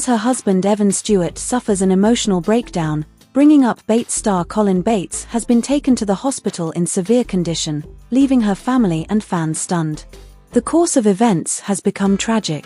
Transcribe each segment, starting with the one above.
as her husband Evan Stewart suffers an emotional breakdown, Bringing Up Bates star Colin Bates has been taken to the hospital in severe condition, leaving her family and fans stunned. The course of events has become tragic.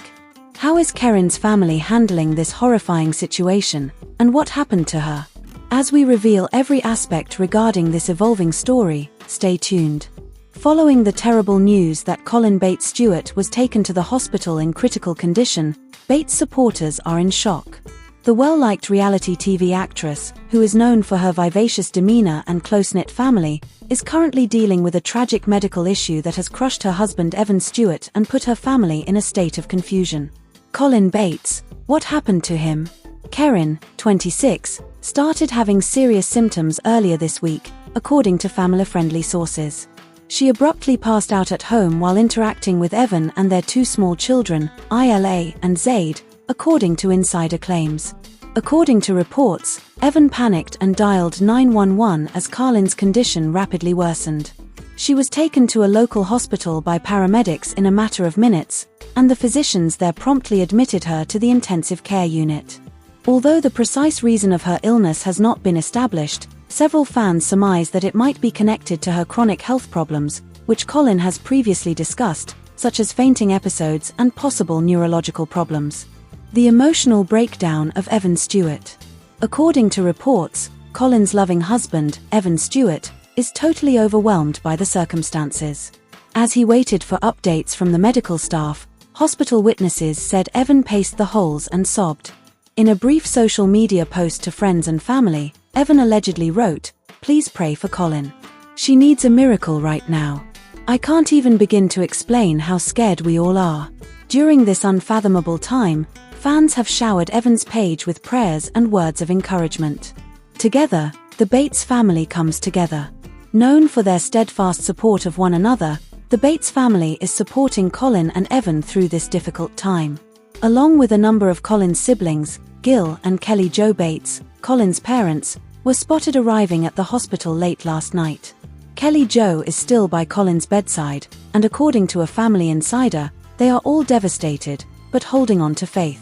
How is Karen's family handling this horrifying situation, and what happened to her? As we reveal every aspect regarding this evolving story, stay tuned. Following the terrible news that Colin Bates Stewart was taken to the hospital in critical condition, Bates supporters are in shock. The well-liked reality TV actress, who is known for her vivacious demeanor and close-knit family, is currently dealing with a tragic medical issue that has crushed her husband Evan Stewart and put her family in a state of confusion. Colin Bates, what happened to him? Karen, 26, started having serious symptoms earlier this week, according to family-friendly sources. She abruptly passed out at home while interacting with Evan and their two small children, Isla and Zaid, according to insider claims. According to reports, Evan panicked and dialed 911 as Carlin's condition rapidly worsened. She was taken to a local hospital by paramedics in a matter of minutes, and the physicians there promptly admitted her to the intensive care unit. Although the precise reason of her illness has not been established, several fans surmise that it might be connected to her chronic health problems, which Colin has previously discussed, such as fainting episodes and possible neurological problems. The emotional breakdown of Evan Stewart. According to reports, Colin's loving husband, Evan Stewart, is totally overwhelmed by the circumstances. As he waited for updates from the medical staff, hospital witnesses said Evan paced the halls and sobbed. In a brief social media post to friends and family, Evan allegedly wrote, "Please pray for Colin. She needs a miracle right now. I can't even begin to explain how scared we all are." During this unfathomable time, fans have showered Evan's page with prayers and words of encouragement. Together, the Bates family comes together. Known for their steadfast support of one another, the Bates family is supporting Colin and Evan through this difficult time. Along with a number of Colin's siblings, Gil and Kelly Jo Bates, Colin's parents, were spotted arriving at the hospital late last night. Kelly Jo is still by Colin's bedside, and according to a family insider, they are all devastated, but holding on to faith.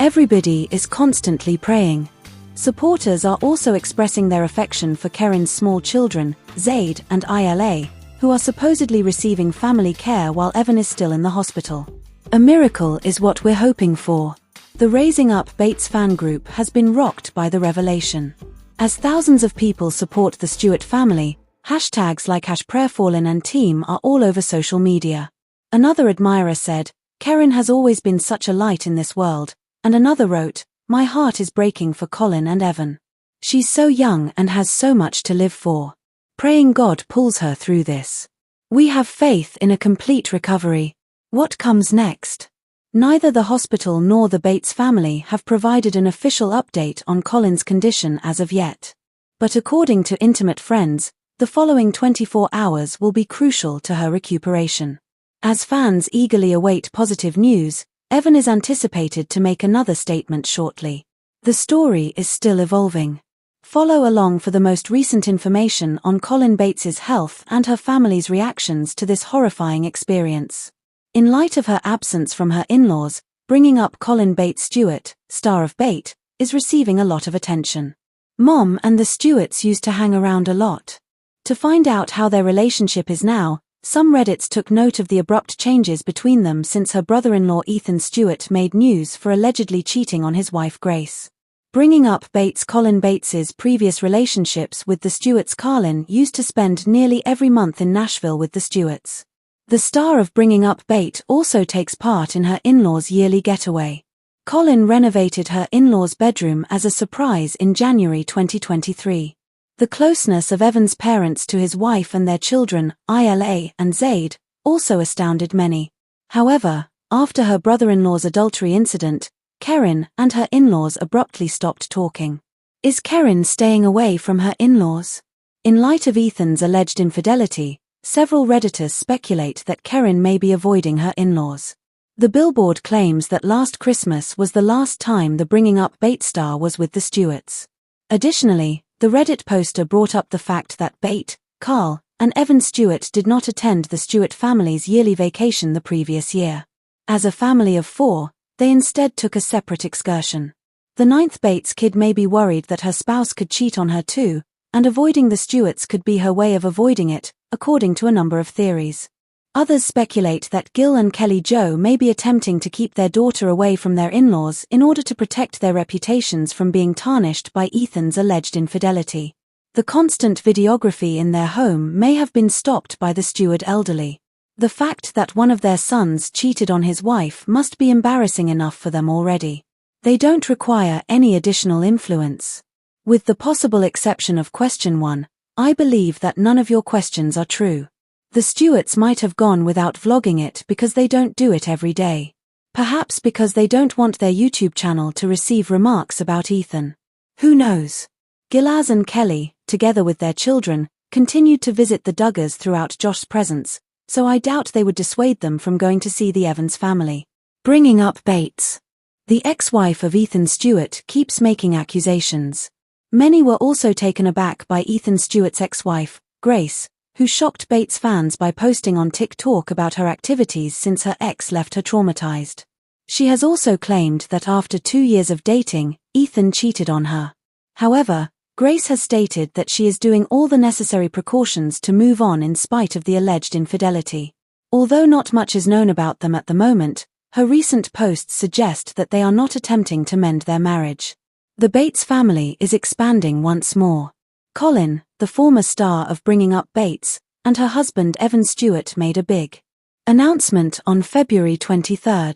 Everybody is constantly praying. Supporters are also expressing their affection for Karen's small children, Zaid and Isla, who are supposedly receiving family care while Evan is still in the hospital. A miracle is what we're hoping for. The Raising Up Bates fan group has been rocked by the revelation. As thousands of people support the Stewart family, hashtags like #prayerfallin and team are all over social media. Another admirer said, "Karen has always been such a light in this world," and another wrote, "My heart is breaking for Colin and Evan. She's so young and has so much to live for. Praying God pulls her through this. We have faith in a complete recovery." What comes next? Neither the hospital nor the Bates family have provided an official update on Colin's condition as of yet. But according to intimate friends, the following 24 hours will be crucial to her recuperation. As fans eagerly await positive news, Evan is anticipated to make another statement shortly. The story is still evolving. Follow along for the most recent information on Colin Bates's health and her family's reactions to this horrifying experience. In light of her absence from her in-laws, Bringing Up Colin Bates Stewart, star of Bate, is receiving a lot of attention. Mom and the Stewarts used to hang around a lot. To find out how their relationship is now, some Reddits took note of the abrupt changes between them since her brother-in-law Ethan Stewart made news for allegedly cheating on his wife Grace. Bringing Up Bates Colin Bates's previous relationships with the Stewarts. Carlin used to spend nearly every month in Nashville with the Stewarts. The star of Bringing Up Bate also takes part in her in-laws' yearly getaway. Colin renovated her in-laws' bedroom as a surprise in January 2023. The closeness of Evan's parents to his wife and their children, Isla and Zaid, also astounded many. However, after her brother-in-law's adultery incident, Karen and her in-laws abruptly stopped talking. Is Karen staying away from her in-laws? In light of Ethan's alleged infidelity, several Redditors speculate that Karen may be avoiding her in-laws. The Billboard claims that last Christmas was the last time the Bringing Up Bates star was with the Stewarts. Additionally, the Reddit poster brought up the fact that Bate, Carl, and Evan Stewart did not attend the Stewart family's yearly vacation the previous year. As a family of 4, They instead took a separate excursion. The 9th Bates kid may be worried that her spouse could cheat on her too, and avoiding the Stewarts could be her way of avoiding it, according to a number of theories. Others speculate that Gil and Kelly Jo may be attempting to keep their daughter away from their in-laws in order to protect their reputations from being tarnished by Ethan's alleged infidelity. The constant videography in their home may have been stopped by the Stewart elderly. The fact that one of their sons cheated on his wife must be embarrassing enough for them already. They don't require any additional influence. With the possible exception of question 1, I believe that none of your questions are true. The Stewarts might have gone without vlogging it because they don't do it every day. Perhaps because they don't want their YouTube channel to receive remarks about Ethan. Who knows? Gilaz and Kelly, together with their children, continued to visit the Duggars throughout Josh's presence, so I doubt they would dissuade them from going to see the Evans family. Bringing up Bates. The ex-wife of Ethan Stewart keeps making accusations. Many were also taken aback by Ethan Stewart's ex-wife, Grace, who shocked Bates fans by posting on TikTok about her activities since her ex left her traumatized. She has also claimed that after 2 years of dating, Ethan cheated on her. However, Grace has stated that she is doing all the necessary precautions to move on in spite of the alleged infidelity. Although not much is known about them at the moment, her recent posts suggest that they are not attempting to mend their marriage. The Bates family is expanding once more. Carlin, the former star of Bringing Up Bates, and her husband Evan Stewart made a big announcement on February 23.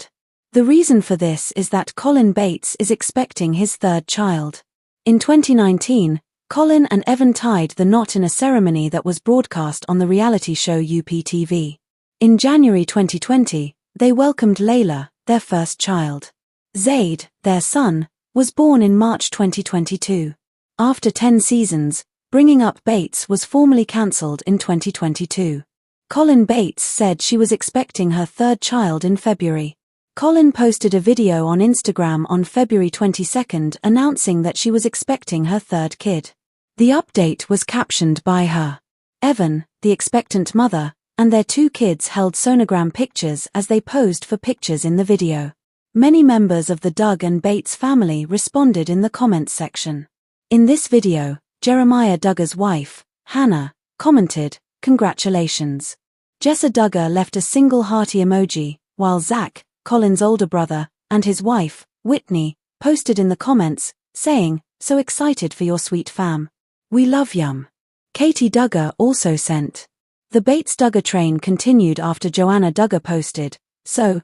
The reason for this is that Carlin Bates is expecting his 3rd child. In 2019, Carlin and Evan tied the knot in a ceremony that was broadcast on the reality show UPtv. In January 2020, they welcomed Layla, their first child. Zaid, their son, was born in March 2022. After 10 seasons, Bringing Up Bates was formally cancelled in 2022. Carlin Bates said she was expecting her 3rd child in February. Carlin posted a video on Instagram on February 22 announcing that she was expecting her 3rd kid. The update was captioned by her. Evan, the expectant mother, and their 2 kids held sonogram pictures as they posed for pictures in the video. Many members of the Doug and Bates family responded in the comments section. In this video, Jeremiah Duggar's wife, Hannah, commented, "Congratulations." Jessa Duggar left a single hearty emoji, while Zach, Colin's older brother, and his wife, Whitney, posted in the comments, saying, "So excited for your sweet fam. We love yum." Katie Duggar also sent. The Bates Duggar train continued after Joanna Duggar posted, So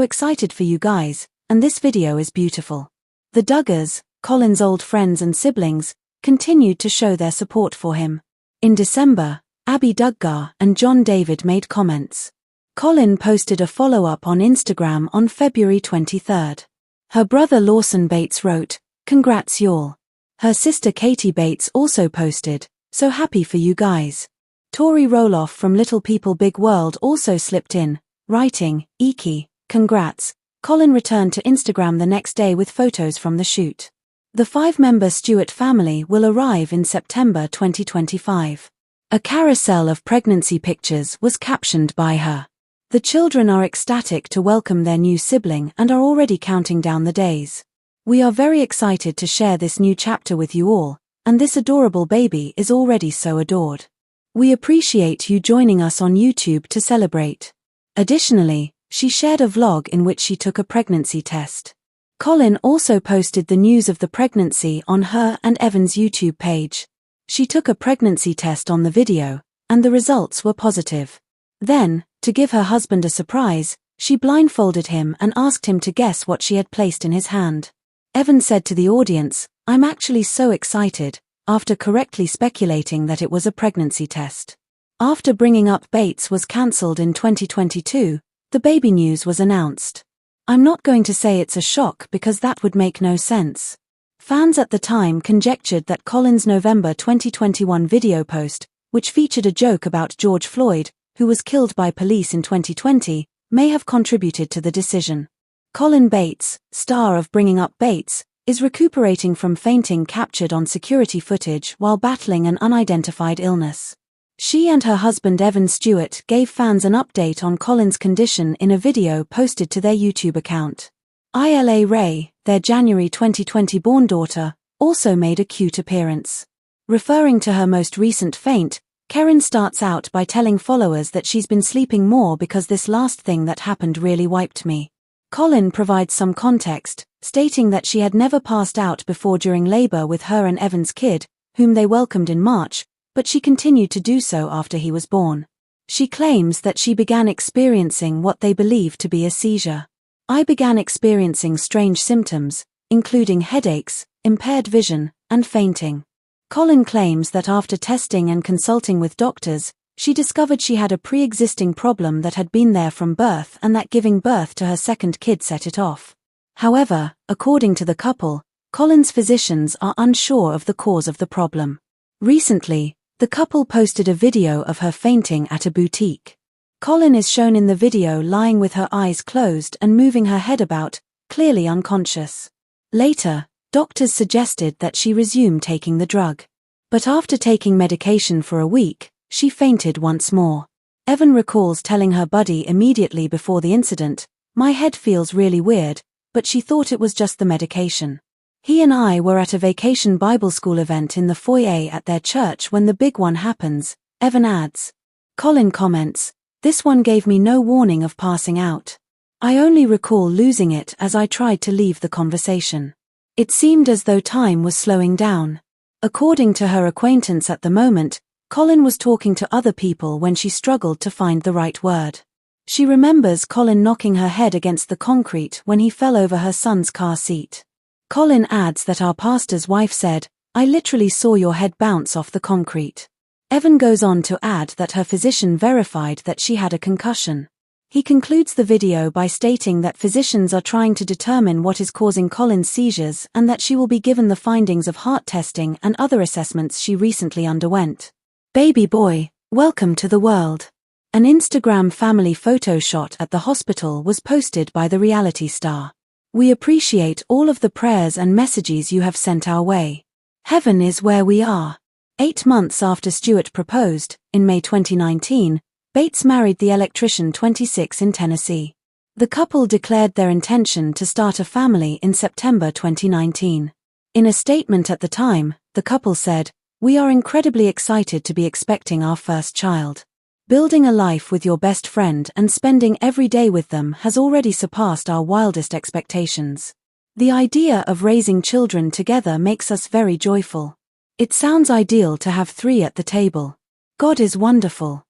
excited for you guys, and this video is beautiful." The Duggars, Colin's old friends and siblings, continued to show their support for him. In December, Abby Duggar and John David made comments. Carlin posted a follow-up on Instagram on February 23. Her brother Lawson Bates wrote, "Congrats y'all." Her sister Katie Bates also posted, "So happy for you guys." Tori Roloff from Little People Big World also slipped in, writing, "Iki, congrats." Carlin returned to Instagram the next day with photos from the shoot. The 5-member Stewart family will arrive in September 2025. A carousel of pregnancy pictures was captioned by her. The children are ecstatic to welcome their new sibling and are already counting down the days. "We are very excited to share this new chapter with you all, and this adorable baby is already so adored. We appreciate you joining us on YouTube to celebrate." Additionally, she shared a vlog in which she took a pregnancy test. Carlin also posted the news of the pregnancy on her and Evan's YouTube page. She took a pregnancy test on the video, and the results were positive. Then, to give her husband a surprise, she blindfolded him and asked him to guess what she had placed in his hand. Evan said to the audience, "I'm actually so excited," after correctly speculating that it was a pregnancy test. After Bringing Up Bates was cancelled in 2022, the baby news was announced. I'm not going to say it's a shock because that would make no sense. Fans at the time conjectured that Colin's November 2021 video post, which featured a joke about George Floyd, who was killed by police in 2020, may have contributed to the decision. Carlin Bates, star of Bringing Up Bates, is recuperating from fainting captured on security footage while battling an unidentified illness. She and her husband Evan Stewart gave fans an update on Colin's condition in a video posted to their YouTube account. Isla Ray, their January 2020 born daughter, also made a cute appearance. Referring to her most recent faint, Karen starts out by telling followers that she's been sleeping more because this last thing that happened really wiped me. Colin provides some context, stating that she had never passed out before during labor with her and Evan's kid, whom they welcomed in March, but she continued to do so after he was born. She claims that she began experiencing what they believe to be a seizure. I began experiencing strange symptoms, including headaches, impaired vision, and fainting. Colin claims that after testing and consulting with doctors, she discovered she had a pre-existing problem that had been there from birth and that giving birth to her second kid set it off. However, according to the couple, Colin's physicians are unsure of the cause of the problem. Recently, the couple posted a video of her fainting at a boutique. Colin is shown in the video lying with her eyes closed and moving her head about, clearly unconscious. Later, doctors suggested that she resume taking the drug. But after taking medication for a week, she fainted once more. Evan recalls telling her buddy immediately before the incident, "My head feels really weird," but she thought it was just the medication. He and I were at a vacation Bible school event in the foyer at their church when the big one happens, Evan adds. Colin comments, "This one gave me no warning of passing out. I only recall losing it as I tried to leave the conversation. It seemed as though time was slowing down." According to her acquaintance at the moment, Colin was talking to other people when she struggled to find the right word. She remembers Colin knocking her head against the concrete when he fell over her son's car seat. Colin adds that our pastor's wife said, "I literally saw your head bounce off the concrete." Evan goes on to add that her physician verified that she had a concussion. He concludes the video by stating that physicians are trying to determine what is causing Colin's seizures and that she will be given the findings of heart testing and other assessments she recently underwent. Baby boy, welcome to the world. An Instagram family photo shot at the hospital was posted by the reality star. "We appreciate all of the prayers and messages you have sent our way. Heaven is where we are." 8 months after Stewart proposed, in May 2019, Bates married the electrician 26 in Tennessee. The couple declared their intention to start a family in September 2019. In a statement at the time, the couple said, "We are incredibly excited to be expecting our first child. Building a life with your best friend and spending every day with them has already surpassed our wildest expectations. The idea of raising children together makes us very joyful. It sounds ideal to have 3 at the table. God is wonderful."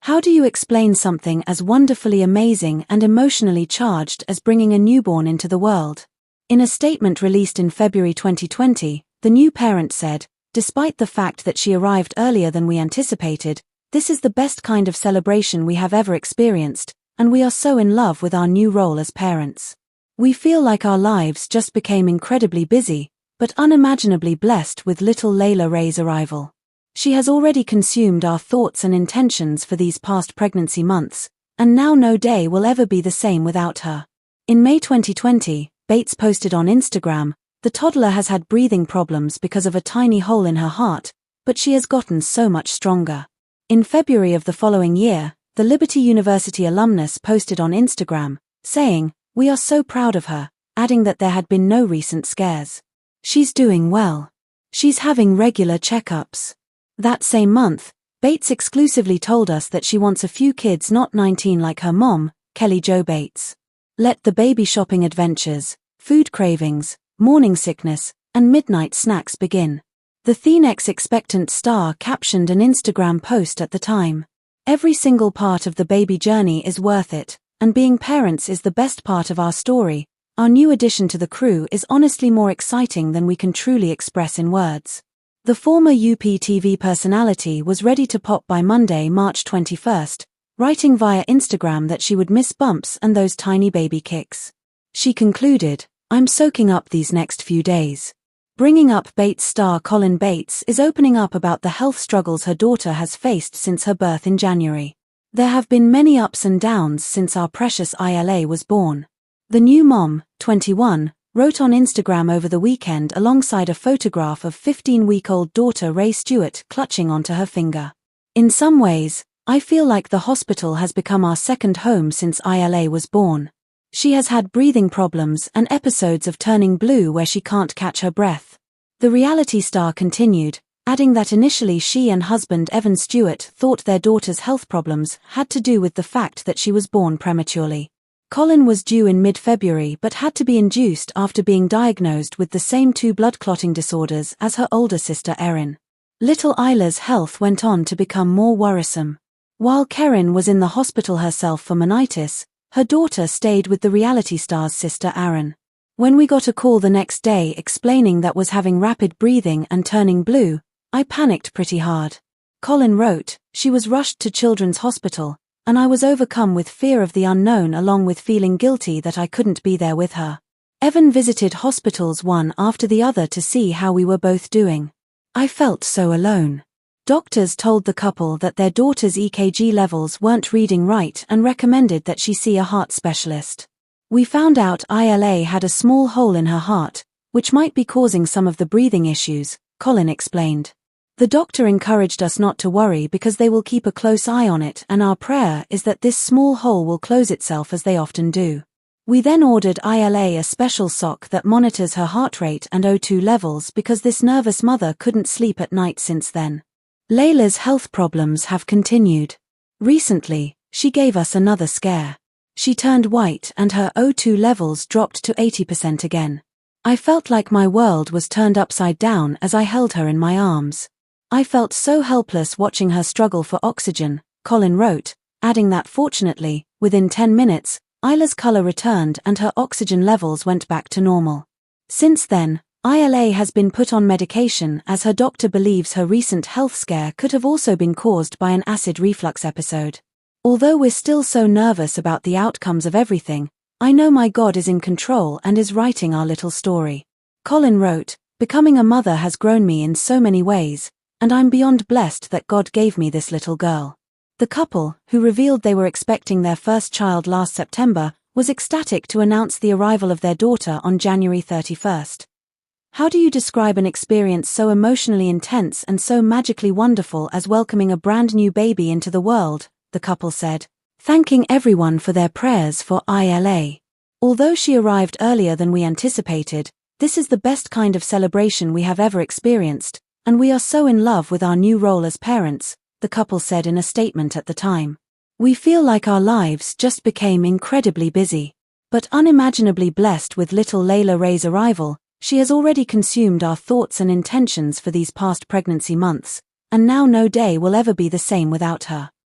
How do you explain something as wonderfully amazing and emotionally charged as bringing a newborn into the world? In a statement released in February 2020, the new parent said, "Despite the fact that she arrived earlier than we anticipated, this is the best kind of celebration we have ever experienced, and we are so in love with our new role as parents. We feel like our lives just became incredibly busy, but unimaginably blessed with little Layla Ray's arrival. She has already consumed our thoughts and intentions for these past pregnancy months, and now no day will ever be the same without her." In May 2020, Bates posted on Instagram, "The toddler has had breathing problems because of a tiny hole in her heart, but she has gotten so much stronger." In February of the following year, the Liberty University alumnus posted on Instagram, saying, "We are so proud of her," adding that there had been no recent scares. "She's doing well. She's having regular checkups." That same month, Bates exclusively told us that she wants a few kids not 19 like her mom, Kelly Jo Bates. Let the baby shopping adventures, food cravings, morning sickness, and midnight snacks begin. The THENX expectant star captioned an Instagram post at the time. "Every single part of the baby journey is worth it, and being parents is the best part of our story. Our new addition to the crew is honestly more exciting than we can truly express in words." The former UPtv personality was ready to pop by Monday, March 21st, writing via Instagram that she would miss bumps and those tiny baby kicks. She concluded, "I'm soaking up these next few days." Bringing Up Bates star Colin Bates is opening up about the health struggles her daughter has faced since her birth in January. "There have been many ups and downs since our precious Isla was born." The new mom, 21, wrote on Instagram over the weekend alongside a photograph of 15-week-old daughter Ray Stewart clutching onto her finger. In some ways, I feel like the hospital has become our second home since Isla was born. She has had breathing problems and episodes of turning blue where she can't catch her breath. The reality star continued, adding that initially she and husband Evan Stewart thought their daughter's health problems had to do with the fact that she was born prematurely. Carlin was due in mid-February but had to be induced after being diagnosed with the same 2 blood clotting disorders as her older sister Erin. Little Isla's health went on to become more worrisome. While Kerin was in the hospital herself for meningitis, her daughter stayed with the reality star's sister Aaron. When we got a call the next day explaining that was having rapid breathing and turning blue, I panicked pretty hard. Carlin wrote, "She was rushed to Children's Hospital, and I was overcome with fear of the unknown along with feeling guilty that I couldn't be there with her. Evan visited hospitals one after the other to see how we were both doing. I felt so alone." Doctors told the couple that their daughter's EKG levels weren't reading right and recommended that she see a heart specialist. "We found out Isla had a small hole in her heart, which might be causing some of the breathing issues," Carlin explained. "The doctor encouraged us not to worry because they will keep a close eye on it, and our prayer is that this small hole will close itself as they often do." We then ordered Isla a special sock that monitors her heart rate and O2 levels because this nervous mother couldn't sleep at night since then. Layla's health problems have continued. Recently, she gave us another scare. She turned white and her O2 levels dropped to 80% again. "I felt like my world was turned upside down as I held her in my arms. I felt so helpless watching her struggle for oxygen," Carlin wrote, adding that fortunately, within 10 minutes, Isla's color returned and her oxygen levels went back to normal. Since then, Isla has been put on medication as her doctor believes her recent health scare could have also been caused by an acid reflux episode. "Although we're still so nervous about the outcomes of everything, I know my God is in control and is writing our little story." Carlin wrote, "Becoming a mother has grown me in so many ways, and I'm beyond blessed that God gave me this little girl." The couple, who revealed they were expecting their first child last September, was ecstatic to announce the arrival of their daughter on January 31st. "How do you describe an experience so emotionally intense and so magically wonderful as welcoming a brand new baby into the world?" the couple said, thanking everyone for their prayers for Isla. "Although she arrived earlier than we anticipated, this is the best kind of celebration we have ever experienced, and we are so in love with our new role as parents," the couple said in a statement at the time. "We feel like our lives just became incredibly busy, but unimaginably blessed with little Layla Ray's arrival. She has already consumed our thoughts and intentions for these past pregnancy months, and now no day will ever be the same without her."